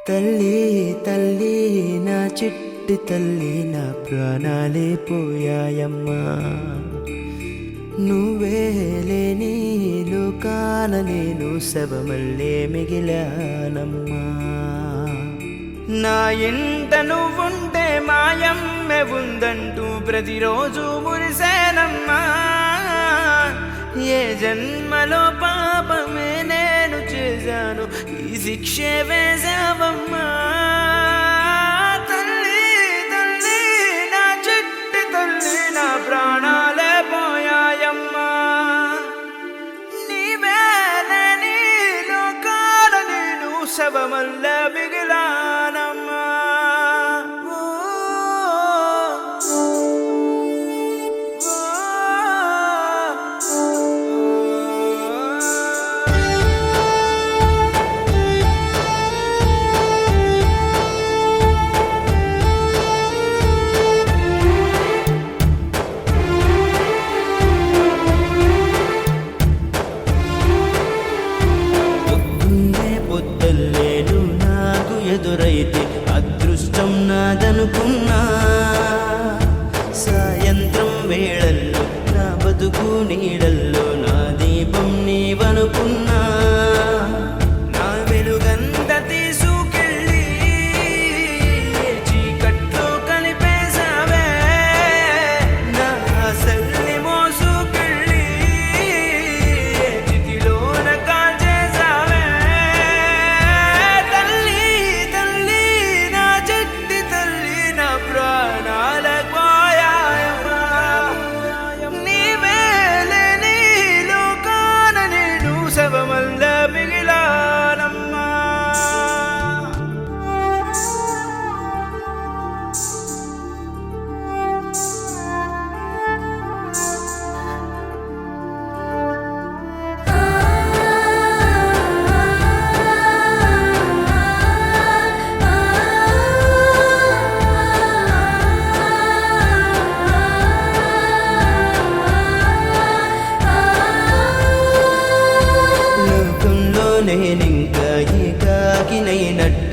తల్లి తల్లి నా చిట్టి తల్లి నా ప్రాణాలే పోయాయమ్మా నువ్వే లేని లోకాన నేను శవమల్లే మిగిలానమ్మా నా ఇంట నువ్వుంటే మాయమ్మె ఉందంటూ ప్రతిరోజు మురిసేనమ్మా ఏ జన్మలో పాపమే నేను చేశాను ఈ శిక్షే వేశావమ్మా తల్లి తల్లి నా చిట్టి తల్లి నా ప్రాణాలే పోయాయమ్మా నీవేలేని లోకాల నేను శవమల్లే మిగిలానమ్మా ఎదురైతే అదృష్టం నాదనుకున్నా సాయంత్రం వేళల్లో నా బతుకు నీడల్లో నా దీపం నీవనుకున్నా నా వెలుగంత తీసుకెళ్ళి చీకట్లో కలిపేశావే నా ఆశల్ని మోసుకెళ్ళి చితిలోన కాల్చేశావే నేనింకా ఏకాకినైనట్టు